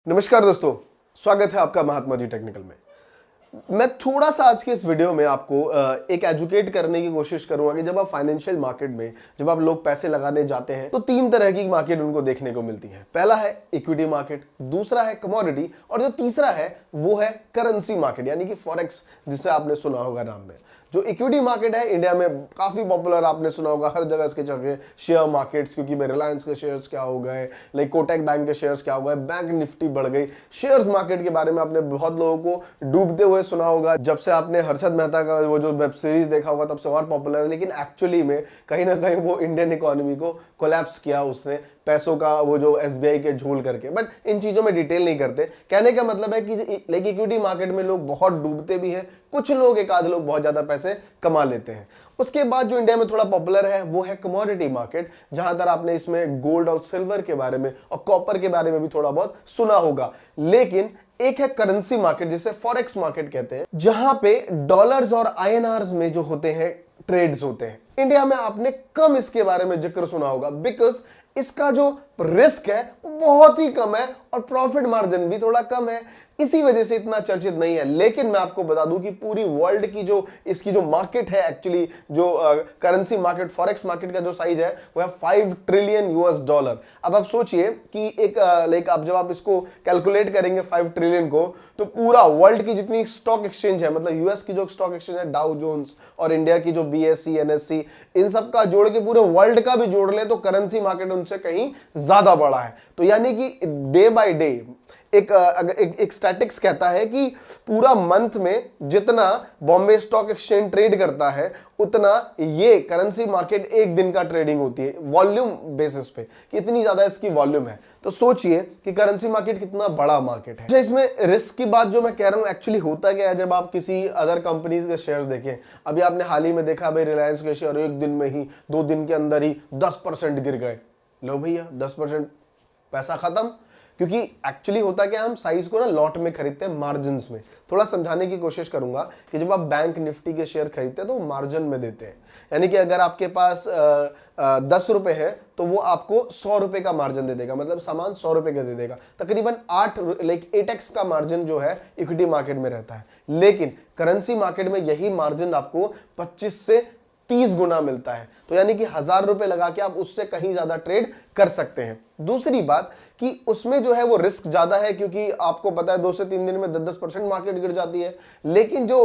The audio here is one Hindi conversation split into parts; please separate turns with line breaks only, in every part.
नमस्कार दोस्तों, स्वागत है आपका महात्मा जी टेक्निकल में। मैं थोड़ा सा आज के इस वीडियो में आपको एक एजुकेट करने की कोशिश करूंगा कि जब आप फाइनेंशियल मार्केट में जब आप लोग पैसे लगाने जाते हैं तो तीन तरह की मार्केट उनको देखने को मिलती है। पहला है इक्विटी मार्केट, दूसरा है कमोडिटी और जो तीसरा है वो है करेंसी मार्केट यानी कि फॉरेक्स, जिसे आपने सुना होगा नाम में। जो इक्विटी मार्केट है इंडिया में काफी पॉपुलर, आपने सुना होगा हर जगह इसके चल शेयर मार्केट्स, क्योंकि रिलायंस के शेयर्स क्या हो गए, लाइक कोटक बैंक के शेयर्स क्या हो गए, बैंक निफ्टी बढ़ गई। शेयर्स मार्केट के बारे में आपने बहुत लोगों को डूबते हुए सुना होगा। जब से आपने हर्षद मेहता का वो जो वेब सीरीज देखा होगा तब से और पॉपुलर है, लेकिन एक्चुअली में कहीं ना कहीं वो इंडियन इकोनॉमी को कोलैप्स किया उसने, पैसों का वो जो एसबीआई के झोल करके। बट इन चीजों में डिटेल नहीं करते। कहने का मतलब है कि लाइक इक्विटी मार्केट में लोग बहुत डूबते भी हैं, कुछ लोग एक आध लोग बहुत ज्यादा पैसे कमा लेते हैं। उसके बाद जो इंडिया में थोड़ा पॉपुलर है वो है कमोडिटी मार्केट, जहां तक आपने इसमें गोल्ड और सिल्वर के बारे में और कॉपर के बारे में भी थोड़ा बहुत सुना होगा। लेकिन एक है करेंसी मार्केट जिसे फॉरेक्स मार्केट कहते हैं, जहां पे डॉलर्स और आईएनआर्स में जो होते हैं ट्रेड्स होते हैं। इंडिया में आपने कम इसके बारे में जिक्र सुना होगा, बिकॉज इसका जो रिस्क है बहुत ही कम है और प्रॉफिट मार्जिन भी थोड़ा कम है, इसी वजह से इतना चर्चित नहीं है। लेकिन मैं आपको बता दूं कि पूरी वर्ल्ड की जो इसकी जो मार्केट है, एक्चुअली जो करेंसी मार्केट फॉरेक्स मार्केट का जो साइज है वो है 5 ट्रिलियन यूएस डॉलर। अब आप सोचिए कि एक लाइक आप जब आप इसको कैलकुलेट करेंगे 5 ट्रिलियन को, तो पूरा वर्ल्ड की जितनी स्टॉक एक्सचेंज है, मतलब यूएस की जो स्टॉक एक्सचेंज है डाउ जोन्स और इंडिया की जो बीएससी एनएससी, इन सब का जोड़ के पूरे वर्ल्ड का भी जोड़ ले तो करेंसी मार्केट उनसे कहीं ज्यादा बड़ा है। तो यानी कि डे बाय डे एक स्टैटिक्स कहता है कि पूरा मंथ में जितना बॉम्बे स्टॉक एक्सचेंज ट्रेड करता है उतना ये करेंसी मार्केट एक दिन का ट्रेडिंग होती है, वॉल्यूम बेसिस पे कि इतनी ज्यादा इसकी वॉल्यूम है। तो सोचिए कि करेंसी मार्केट कितना बड़ा मार्केट है। अच्छा, इसमें रिस्क की बात जो मैं कह रहा हूं, एक्चुअली होता क्या है, जब आप किसी अदर कंपनीज के शेयर्स देखें, अभी आपने हाल ही में देखा भाई रिलायंस के शेयर एक दिन में ही 2 दिन के अंदर ही 10% गिर गए। लो भैया 10% पैसा खत्म। क्योंकि एक्चुअली होता क्या, हम साइज को ना लॉट में खरीदते हैं, मार्जिन में। थोड़ा समझाने की कोशिश करूंगा कि जब आप बैंक निफ्टी के शेयर खरीदते हैं तो मार्जिन में देते हैं, यानी कि अगर आपके पास 10 रुपए है तो वो आपको 100 रुपए का मार्जिन दे देगा, मतलब सामान 100 रुपए का दे देगा। तकरीबन 8x का मार्जिन जो है इक्विटी मार्केट में रहता है, लेकिन करेंसी मार्केट में यही मार्जिन आपको 25 से 30 गुना मिलता है। तो यानी कि 1000 रुपए लगा के आप उससे कहीं ज्यादा ट्रेड कर सकते हैं। दूसरी बात कि उसमें जो है वो रिस्क ज्यादा है, क्योंकि आपको पता है 2 से 3 दिन में 10% मार्केट गिर जाती है। लेकिन जो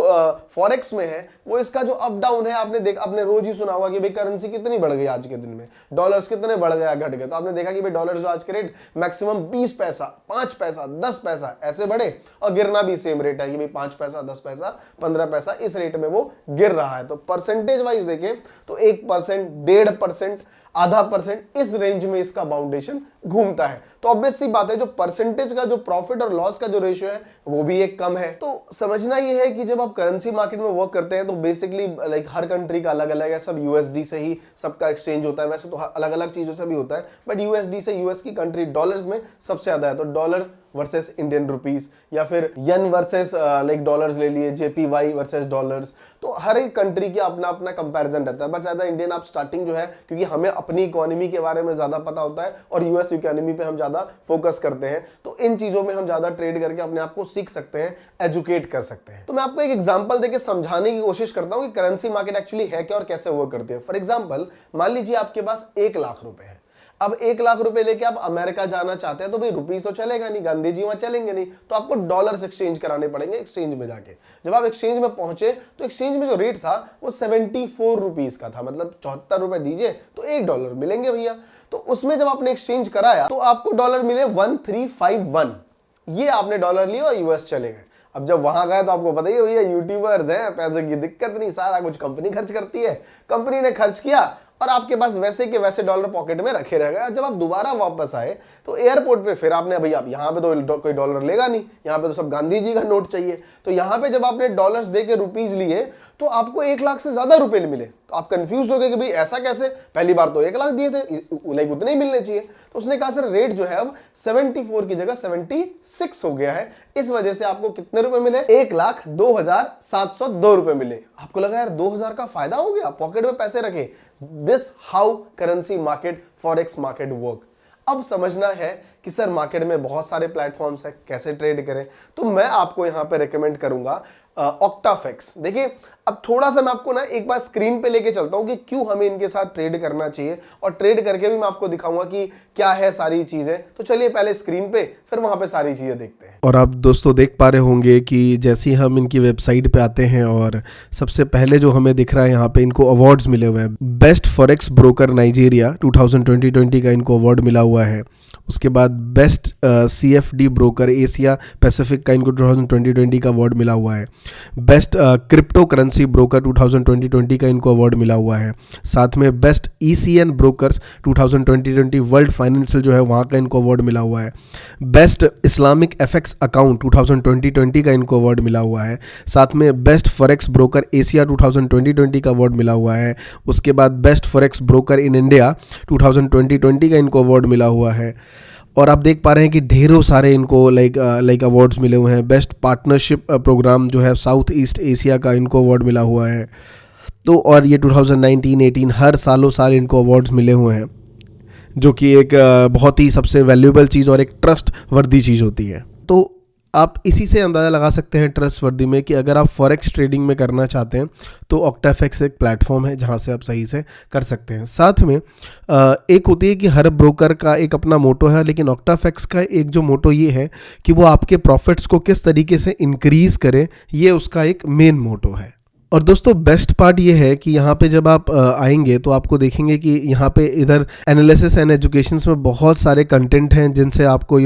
फॉरेक्स में है वो इसका जो अप डाउन है, आपने रोज ही सुना होगा कि भाई करेंसी कितनी बढ़ गई आज के दिन में, डॉलर्स कितने बढ़ गया घट गए। तो आपने देखा कि भाई डॉलर जो आज के रेट मैक्सिमम 20 पैसा, 5 पैसा, 10 पैसा ऐसे बढ़े, और गिरना भी सेम रेट है कि भाई 5 पैसा, 10 पैसा, 15 पैसा, इस रेट में वो गिर रहा है। तो परसेंटेज वाइज देखें तो 1%, 1.5%, आधा % इस रेंज में इसका बाउंडेशन घूमता है। तो ऑब्वियस सी बात है, जो परसेंटेज का जो प्रॉफिट और लॉस का जो रेशियो है वो भी एक कम है। तो समझना ये है कि जब आप करेंसी मार्केट में वर्क करते हैं तो बेसिकली लाइक हर कंट्री का अलग अलग है, सब यूएसडी से ही सबका एक्सचेंज होता है। वैसे तो अलग अलग चीजों से भी होता है, बट यूएसडी से यूएस की कंट्री डॉलर्स में सबसे ज्यादा है। तो डॉलर वर्सेस इंडियन रुपीस, या फिर येन वर्सेस लाइक डॉलर्स ले लिए, जेपीवाई वर्सेस डॉलर्स। तो हर एक कंट्री की अपना अपना कंपैरिजन रहता है। बट एज अ इंडियन आप स्टार्टिंग जो है, क्योंकि हमें अपनी इकोनॉमी के बारे में ज्यादा पता होता है और यूएस इकोनॉमी पे हम ज्यादा फोकस करते हैं, तो इन चीजों में हम ज्यादा ट्रेड करके अपने आप को सीख सकते हैं, एजुकेट कर सकते हैं। तो मैं आपको एक एग्जांपल देके समझाने की कोशिश करता हूं कि करेंसी मार्केट एक्चुअली है क्या और कैसे वर्क करती है। फॉर एग्जांपल, मान लीजिए आपके पास 1 लाख रुपए है। अब 1 लाख रुपए लेके आप अमेरिका जाना चाहते हैं, तो भाई रुपीस तो चलेगा नहीं, गांधी जी वहां चलेंगे नहीं, तो आपको डॉलर्स एक्सचेंज कराने पड़ेंगे एक्सचेंज में जाके। जब आप एक्सचेंज में पहुंचे तो एक्सचेंज में जो रेट था वो 74 रुपीस का था, मतलब 74 रुपए दीजिए तो $1 मिलेंगे भैया। तो उसमें जब आपने एक्सचेंज कराया तो आपको डॉलर मिले 1351। ये आपने डॉलर लिए और यूएस चले गए। अब जब वहां गए तो आपको पता ही है भैया, यूट्यूबर्स हैं, पैसे की दिक्कत नहीं, सारा कुछ कंपनी खर्च करती है। कंपनी ने खर्च किया और आपके पास वैसे के वैसे डॉलर पॉकेट में रखे रह गए। जब आप दोबारा वापस आए तो एयरपोर्ट पे फिर आपने, भैया अब यहाँ पे तो कोई डॉलर लेगा नहीं, यहाँ पे तो सब गांधी जी का नोट चाहिए। तो यहाँ पे जब आपने डॉलर्स दे के रुपीज लिए तो आपको 1 लाख से ज्यादा रुपए मिले। तो आप कंफ्यूज हो गए कि भाई ऐसा कैसे, पहली बार तो 1 लाख दिए थे, लाइक उतने ही मिलने चाहिए। तो उसने कहा सर रेट जो है अब 74 की जगह 76 हो गया है, इस वजह से आपको कितने रुपए मिले, 1,02,702 रुपए मिले। आपको लगा यार 2000 का फायदा हो गया, पॉकेट में पैसे रखे। This how currency market forex market work. अब समझना है कि सर मार्केट में बहुत सारे प्लेटफॉर्म्स हैं, कैसे ट्रेड करें, तो मैं आपको यहाँ पे रिकमेंड करूंगा ऑक्टाफेक्स। देखिए अब थोड़ा सा मैं आपको ना एक बार स्क्रीन पे लेके चलता हूँ कि क्यों हमें इनके साथ ट्रेड करना चाहिए, और ट्रेड करके भी मैं आपको दिखाऊंगा कि क्या है सारी चीजें। तो चलिए पहले स्क्रीन पे, फिर वहां पे सारी चीजें देखते हैं। और आप दोस्तों देख पा रहे होंगे कि जैसे ही हम इनकी वेबसाइट पे आते हैं और सबसे पहले जो हमें दिख रहा है यहाँ पे इनको अवार्ड्स मिले हुए हैं। बेस्ट फॉरेक्स ब्रोकर नाइजीरिया 2020 का इनको अवार्ड मिला हुआ है। उसके बाद best CFD broker Asia Pacific का इनको 2020 का अवार्ड मिला हुआ है। बेस्ट क्रिप्टो करेंसी ब्रोकर 2020 का इनको अवार्ड मिला हुआ है। साथ में best ECN brokers 2020 world financial जो है वहाँ का इनको अवार्ड मिला हुआ है। बेस्ट इस्लामिक FX अकाउंट 2020 का इनको अवार्ड मिला हुआ है। साथ में बेस्ट फॉरेक्स ब्रोकर एशिया 2020 का अवार्ड मिला हुआ है। उसके बाद best forex broker in India 2020 का इनको अवार्ड मिला हुआ है। और आप देख पा रहे हैं कि ढेरों सारे इनको लाइक अवार्ड्स मिले हुए हैं। बेस्ट पार्टनरशिप प्रोग्राम जो है साउथ ईस्ट एशिया का इनको अवार्ड मिला हुआ है। तो और ये 2019-18 हर सालों साल इनको अवार्ड्स मिले हुए हैं, जो कि एक बहुत ही सबसे वैल्यूएबल चीज़ और एक ट्रस्ट वर्दी चीज़ होती है। तो आप इसी से अंदाज़ा लगा सकते हैं ट्रस्ट वर्दी में कि अगर आप फॉरेक्स ट्रेडिंग में करना चाहते हैं तो ऑक्टाफेक्स एक प्लेटफॉर्म है जहां से आप सही से कर सकते हैं। साथ में एक होती है कि हर ब्रोकर का एक अपना मोटो है, लेकिन ऑक्टाफेक्स का एक जो मोटो ये है कि वो आपके प्रॉफिट्स को किस तरीके से इंक्रीज़ करे, ये उसका एक मेन मोटो है। और दोस्तों बेस्ट पार्ट ये है कि यहाँ पे जब आप आएंगे तो आपको देखेंगे कि यहाँ पे इधर एनालिसिस एंड एजुकेशंस में बहुत सारे कंटेंट हैं जिनसे आपको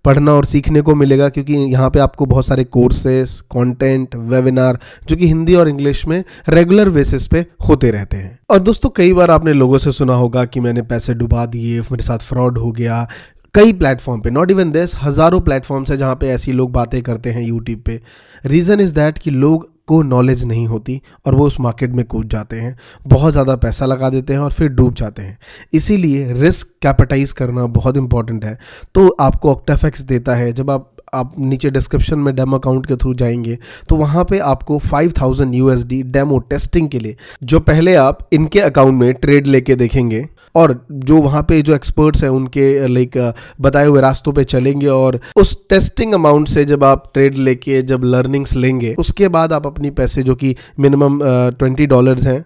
पढ़ना और सीखने को मिलेगा, क्योंकि यहाँ पे आपको बहुत सारे कोर्सेस, कंटेंट, वेबिनार जो कि हिंदी और इंग्लिश में रेगुलर बेसिस पे होते रहते हैं। और दोस्तों कई बार आपने लोगों से सुना होगा कि मैंने पैसे डुबा दिए, मेरे साथ फ्रॉड हो गया। कई प्लेटफॉर्म पे, नॉट इवन दिस, हज़ारों प्लेटफॉर्म्स है जहाँ पे ऐसी लोग बातें करते हैं यूट्यूब पे। रीज़न इज़ दैट कि लोग को नॉलेज नहीं होती और वो उस मार्केट में कूद जाते हैं, बहुत ज़्यादा पैसा लगा देते हैं और फिर डूब जाते हैं। इसीलिए रिस्क कैपिटाइज करना बहुत इंपॉर्टेंट है। तो आपको ऑक्टाफेक्स देता है, जब आप नीचे डिस्क्रिप्शन में डेमो अकाउंट के थ्रू जाएंगे तो वहाँ पे आपको 5000 USD डेमो टेस्टिंग के लिए, जो पहले आप इनके अकाउंट में ट्रेड लेके देखेंगे और जो वहाँ पे जो एक्सपर्ट्स हैं उनके लाइक बताए हुए रास्तों पे चलेंगे, और उस टेस्टिंग अमाउंट से जब आप ट्रेड लेके जब लर्निंग्स लेंगे उसके बाद आप अपनी पैसे जो कि मिनिमम $20 हैं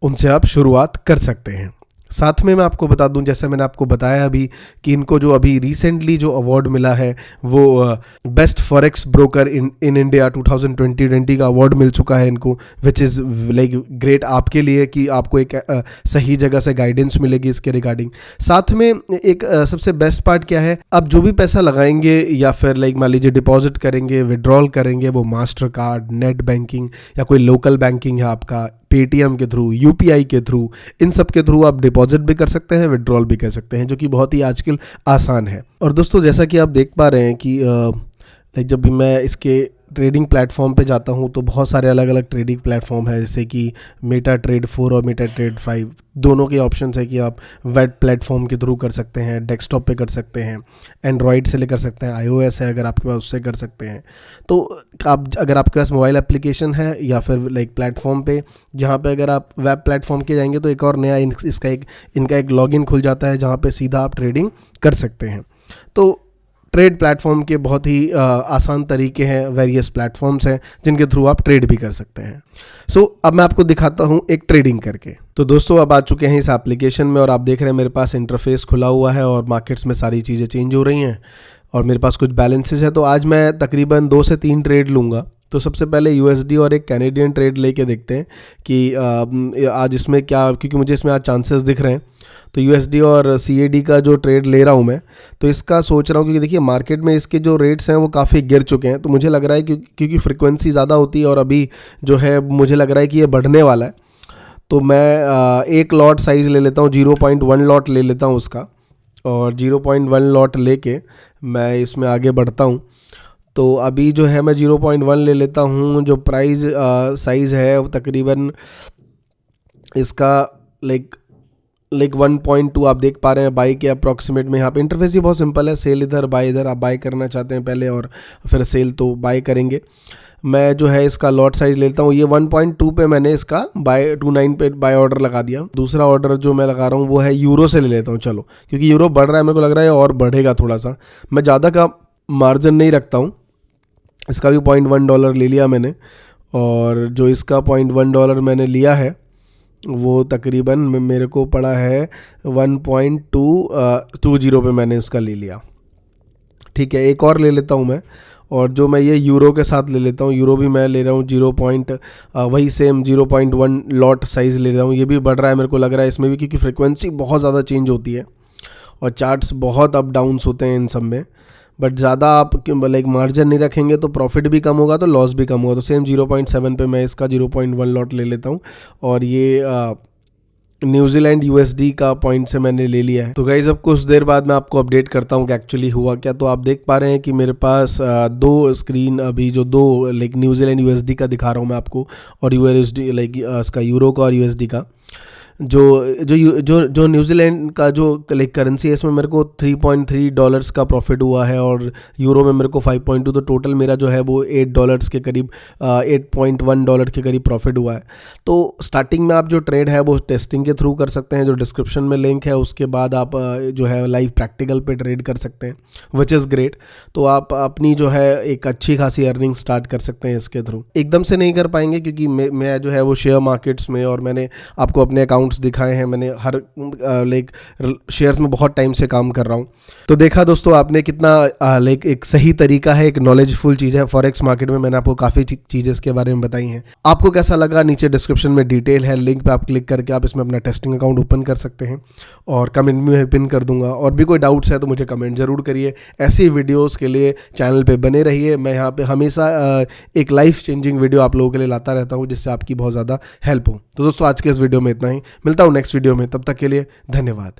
उनसे आप शुरुआत कर सकते हैं। साथ में मैं आपको बता दूं, जैसे मैंने आपको बताया अभी कि इनको जो अभी रिसेंटली जो अवार्ड मिला है वो best forex broker in India 2020 का अवार्ड मिल चुका है इनको, विच इज़ लाइक ग्रेट आपके लिए कि आपको एक सही जगह से गाइडेंस मिलेगी इसके रिगार्डिंग। साथ में एक सबसे बेस्ट पार्ट क्या है, आप जो भी पैसा लगाएंगे या फिर लाइक मान लीजिए डिपॉजिट करेंगे, विड्रॉल करेंगे, वो मास्टर कार्ड, नेट बैंकिंग या कोई लोकल बैंकिंग है आपका, पेटीएम के थ्रू, UPI के थ्रू, इन सब के थ्रू आप डिपॉजिट भी कर सकते हैं, विड्रॉल भी कर सकते हैं, जो कि बहुत ही आजकल आसान है। और दोस्तों जैसा कि आप देख पा रहे हैं कि लाइक जब भी मैं इसके ट्रेडिंग प्लेटफॉर्म पे जाता हूँ तो बहुत सारे अलग अलग ट्रेडिंग प्लेटफॉर्म है, जैसे कि मेटाट्रेड 4 और मेटाट्रेड 5, दोनों के ऑप्शंस है कि आप वेब प्लेटफॉर्म के थ्रू कर सकते हैं, डेस्कटॉप पे कर सकते हैं, एंड्रॉयड से ले कर सकते हैं, iOS है अगर आपके पास उससे कर सकते हैं। तो आप अगर आपके पास मोबाइल एप्लीकेशन है या फिर लाइक प्लेटफॉर्म पे, जहाँ पे अगर आप वेब प्लेटफॉर्म के जाएंगे तो एक और नया इनका एक लॉगिन खुल जाता है जहाँ पे सीधा आप ट्रेडिंग कर सकते हैं। तो ट्रेड प्लेटफॉर्म के बहुत ही आसान तरीके हैं, वेरियस प्लेटफॉर्म्स हैं जिनके थ्रू आप ट्रेड भी कर सकते हैं। सो अब मैं आपको दिखाता हूं एक ट्रेडिंग करके। तो दोस्तों अब आ चुके हैं इस एप्लीकेशन में और आप देख रहे हैं मेरे पास इंटरफेस खुला हुआ है और मार्केट्स में सारी चीज़ें चेंज हो रही हैं और मेरे पास कुछ बैलेंसेस है। तो आज मैं तकरीबन 2 से 3 ट्रेड लूँगा। तो सबसे पहले USD और एक कैनेडियन ट्रेड लेके देखते हैं कि आज इसमें क्या, क्योंकि मुझे इसमें आज चांसेस दिख रहे हैं। तो USD और CAD का जो ट्रेड ले रहा हूँ मैं, तो इसका सोच रहा हूँ क्योंकि देखिए मार्केट में इसके जो रेट्स हैं वो काफ़ी गिर चुके हैं। तो मुझे लग रहा है क्योंकि फ्रिक्वेंसी ज़्यादा होती है और अभी जो है मुझे लग रहा है कि ये बढ़ने वाला है। तो मैं एक लॉट साइज़ ले लेता हूँ, 0.1 लॉट ले लेता हूँ उसका, और 0.1 लॉट लेके मैं इसमें आगे बढ़ता हूँ। तो अभी जो है मैं 0.1 ले लेता हूँ। जो प्राइस साइज़ है वो तकरीबन इसका लाइक लाइक 1.2 आप देख पा रहे हैं बाई के अप्रॉक्सीमेट में। यहाँ पे इंटरफेस ही बहुत सिंपल है, सेल इधर बाई इधर, आप बाई करना चाहते हैं पहले और फिर सेल तो बाई करेंगे। मैं जो है इसका लॉट साइज लेता हूँ, ये 1.2 पे मैंने इसका बाय 2.9 पे बाय ऑर्डर लगा दिया। दूसरा ऑर्डर जो मैं लगा रहा हूँ वो है यूरो से ले लेता हूँ, चलो, क्योंकि यूरो बढ़ रहा है, मेरे को लग रहा है और बढ़ेगा थोड़ा सा। मैं ज़्यादा का मार्जिन नहीं रखता हूँ, इसका भी $0.1 ले लिया मैंने, और जो इसका $0.1 मैंने लिया है वो तकरीबन मेरे को पड़ा है 1.220 पे मैंने इसका ले लिया। ठीक है, एक और ले लेता हूँ मैं, और जो मैं ये यूरो के साथ ले लेता हूँ, यूरो भी मैं ले रहा हूँ वही सेम 0.1 लॉट साइज़ ले रहा हूँ। ये भी बढ़ रहा है मेरे को लग रहा है इसमें भी, क्योंकि फ्रिक्वेंसी बहुत ज़्यादा चेंज होती है और चार्ट्स बहुत अप डाउन्स होते हैं इन सब में। बट ज़्यादा आप लाइक मार्जिन नहीं रखेंगे तो प्रॉफिट भी कम होगा तो लॉस भी कम होगा। तो सेम 0.7 पे मैं इसका 0.1 लॉट ले लेता हूँ, और ये न्यूजीलैंड यूएसडी का पॉइंट से मैंने ले लिया है। तो गाइस अब कुछ देर बाद मैं आपको अपडेट करता हूँ कि एक्चुअली हुआ क्या। तो आप देख पा रहे हैं कि मेरे पास दो स्क्रीन अभी जो दो लाइक न्यूजीलैंड यूएसडी का दिखा रहा हूँ मैं आपको, और यूएसडी लाइक इसका यूरो का और यूएसडी का। जो जो जो जो न्यूजीलैंड का जो लाइक करेंसी है इसमें मेरे को $3.3 का प्रॉफिट हुआ है, और यूरो में मेरे को 5.2, तो टोटल मेरा जो है वो $8 के करीब $8.1 के करीब प्रॉफिट हुआ है। तो स्टार्टिंग में आप जो ट्रेड है वो टेस्टिंग के थ्रू कर सकते हैं, जो डिस्क्रिप्शन में लिंक है उसके बाद आप जो है लाइव प्रैक्टिकल पे ट्रेड कर सकते हैं, विच इज़ ग्रेट। तो आप अपनी जो है एक अच्छी खासी अर्निंग स्टार्ट कर सकते हैं इसके थ्रू। एकदम से नहीं कर पाएंगे क्योंकि मैं जो है वो शेयर मार्केट्स में, और मैंने आपको अपने अकाउंट्स दिखाए हैं, मैंने हर लाइक शेयर्स में बहुत टाइम से काम कर रहा हूं। तो देखा दोस्तों आपने कितना लाइक एक सही तरीका है, एक नॉलेजफुल चीज़ है फॉरेक्स मार्केट में। मैंने आपको काफ़ी चीज़ें इसके बारे में बताई हैं। आपको कैसा लगा नीचे डिस्क्रिप्शन में डिटेल है, लिंक पे आप क्लिक करके आप इसमें अपना टेस्टिंग अकाउंट ओपन कर सकते हैं, और कमेंट में पिन कर दूंगा। और भी कोई डाउट्स है तो मुझे कमेंट जरूर करिए। ऐसी वीडियोस के लिए चैनल पे बने रहिए। मैं यहाँ पे हमेशा एक लाइफ चेंजिंग वीडियो आप लोगों के लिए लाता रहता हूँ, जिससे आपकी बहुत ज़्यादा हेल्प हो। तो दोस्तों आज के इस वीडियो में इतना ही, मिलता हूँ नेक्स्ट वीडियो में, तब तक के लिए धन्यवाद।